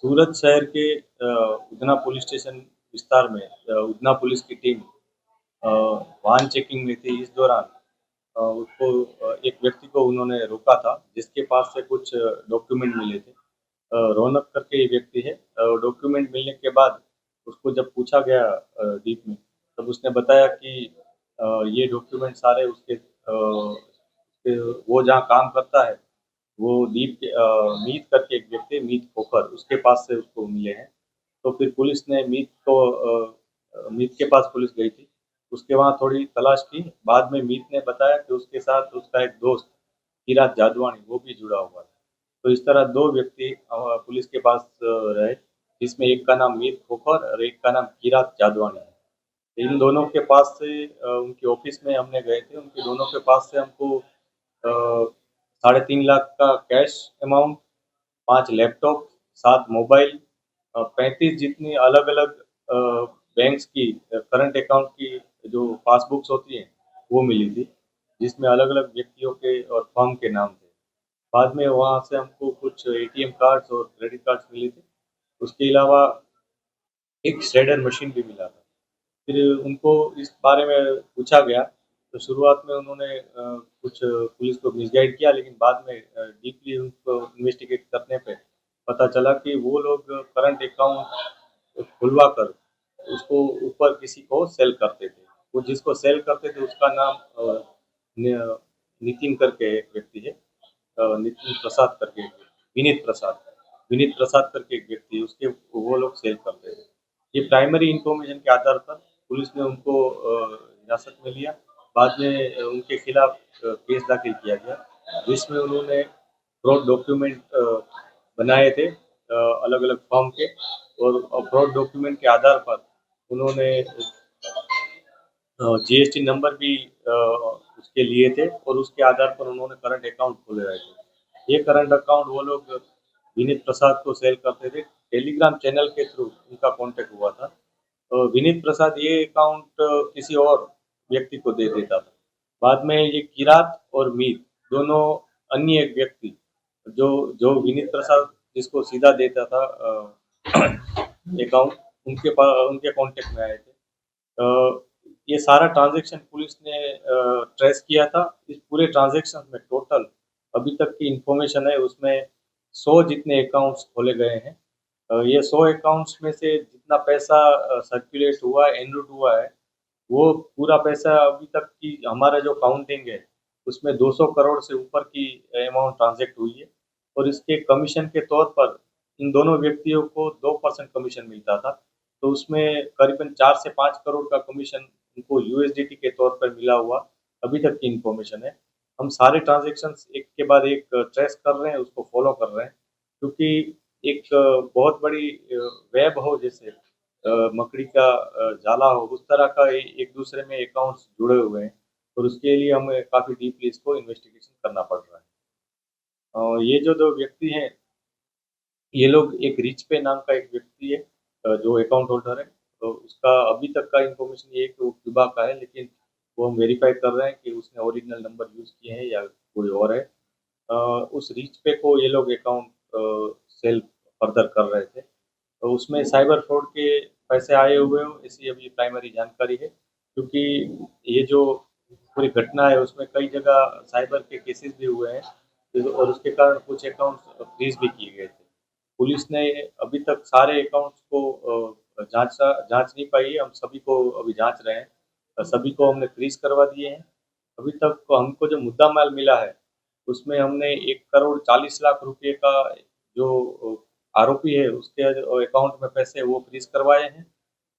सूरत शहर के Udhna police station विस्तार में उधना पुलिस की टीम वाहन चेकिंग में थी। इस दौरान उसको एक व्यक्ति को उन्होंने रोका था, जिसके पास से कुछ डॉक्यूमेंट मिले थे। रौनक करके ये व्यक्ति है। डॉक्यूमेंट मिलने के बाद उसको जब पूछा गया डीप में, तब उसने बताया कि ये डॉक्यूमेंट सारे वो जहाँ काम करता है, वो मीत करके एक व्यक्ति है, मीत खोखर, उसके पास से उसको मिले हैं। तो फिर पुलिस ने मीत के पास पुलिस गई थी। उसके वहाँ थोड़ी तलाश की। बाद में मीत ने बताया कि उसके साथ उसका एक दोस्त किरात जादवानी वो भी जुड़ा हुआ है। तो इस तरह 2 व्यक्ति पुलिस के पास रहे, जिसमें एक का नाम मीत खोखर और एक का नाम किरात जादवानी है। इन दोनों के पास से उनके ऑफिस में हमने गए थे, उनके दोनों के पास से हमको 3.5 लाख का कैश अमाउंट, 5 लैपटॉप, 7 मोबाइल, 35 जितनी अलग-अलग बैंक्स की करंट अकाउंट की जो पासबुक्स होती हैं, वो मिली थी, जिसमें अलग-अलग व्यक्तियों के और फर्म के नाम थे। बाद में वहाँ से हमको कुछ एटीएम कार्ड्स और क्रेडिट कार्ड्स मिले थे। उसके अलावा एक श्रेडर मशीन भी मिला था। फिर उनको इस बारे में पूछा गया, तो शुरुआत में उन्होंने कुछ पुलिस को मिसगाइड किया, लेकिन बाद में डीपली उनको इन्वेस्टिगेट करने पे पता चला कि वो लोग करंट अकाउंट खुलवा कर उसको ऊपर किसी को सेल करते थे। वो जिसको सेल करते थे उसका नाम नितिन करके एक व्यक्ति है, नितिन प्रसाद करके एक विनीत प्रसाद करके एक व्यक्ति है, उसके वो लोग सेल करते थे। ये प्राइमरी इंफॉर्मेशन के आधार पर पुलिस ने उनको हिरासत में लिया। बाद में उनके खिलाफ केस दाखिल किया गया, जिसमें उन्होंने फ्रॉड डॉक्यूमेंट बनाए थे अलग-अलग फर्म के, और फ्रॉड डॉक्यूमेंट के आधार पर उन्होंने जीएसटी नंबर भी उसके लिए थे, और उसके आधार पर उन्होंने करंट अकाउंट खोले रहे थे। ये करंट अकाउंट वो लोग विनीत प्रसाद को सेल करते थे। टेलीग्राम चैनल के थ्रू उनका कॉन्टैक्ट हुआ था। विनीत प्रसाद ये अकाउंट किसी और व्यक्ति को दे देता था। बाद में ये किरात और मीत दोनों अन्य एक व्यक्ति, जो जो विनीत प्रसाद जिसको सीधा देता था अकाउंट, उनके कॉन्टैक्ट में आए थे। ये सारा ट्रांज़ैक्शन पुलिस ने ट्रेस किया था। इस पूरे ट्रांज़ैक्शन में टोटल अभी तक की इन्फॉर्मेशन है, उसमें 100 जितने अकाउंट्स खोले गए हैं। ये 100 अकाउंट्स में से जितना पैसा सर्कुलेट हुआ है, एनरूट हुआ है, वो पूरा पैसा अभी तक की हमारा जो काउंटिंग है, उसमें 200 करोड़ से ऊपर की अमाउंट ट्रांज़ैक्ट हुई है, और इसके कमीशन के तौर पर इन दोनों व्यक्तियों को 2% कमीशन मिलता था। तो उसमें करीबन 4 से 5 करोड़ का कमीशन उनको यूएसडीटी के तौर पर मिला हुआ अभी तक की इन्फॉर्मेशन है। हम सारे ट्रांज़ैक्शंस एक के बाद एक ट्रेस कर रहे हैं, उसको फ़ॉलो कर रहे हैं, क्योंकि एक बहुत बड़ी वेब हो, जैसे मकड़ी का जाला हो, उस तरह का एक दूसरे में अकाउंट्स जुड़े हुए हैं, और उसके लिए हमें काफ़ी डीपली इसको इन्वेस्टिगेशन करना पड़ रहा है। ये जो 2 व्यक्ति हैं, ये लोग, एक रिच पे नाम का एक व्यक्ति है जो अकाउंट होल्डर है, तो उसका अभी तक का इन्फॉर्मेशन ये है कि वो क्यूबा का है, लेकिन वो हम वेरीफाई कर रहे हैं कि उसने ओरिजिनल नंबर यूज़ किए हैं या कोई और है। उस रिच पे को ये लोग अकाउंट सेल फर्दर कर रहे थे। तो उसमें साइबर फ्रॉड के पैसे आए हुए हो, ऐसी अभी प्राइमरी जानकारी है, क्योंकि ये जो पूरी घटना है उसमें कई जगह साइबर के केसेस भी हुए हैं, और उसके कारण कुछ अकाउंट्स फ्रीज भी किए गए थे। पुलिस ने अभी तक सारे अकाउंट्स को जांच नहीं पाई है, हम सभी को अभी जांच रहे हैं। सभी को हमने फ्रीज करवा दिए हैं। अभी तक हमको जो मुद्दा माल मिला है, उसमें हमने 1,40,00,000 रुपए का जो आरोपी है उसके अकाउंट में पैसे वो फ्रीज करवाए हैं।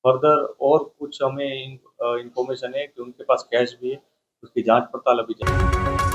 फर्दर और कुछ हमें इन्फॉर्मेशन है कि उनके पास कैश भी है, उसकी जांच पड़ताल अभी जारी है।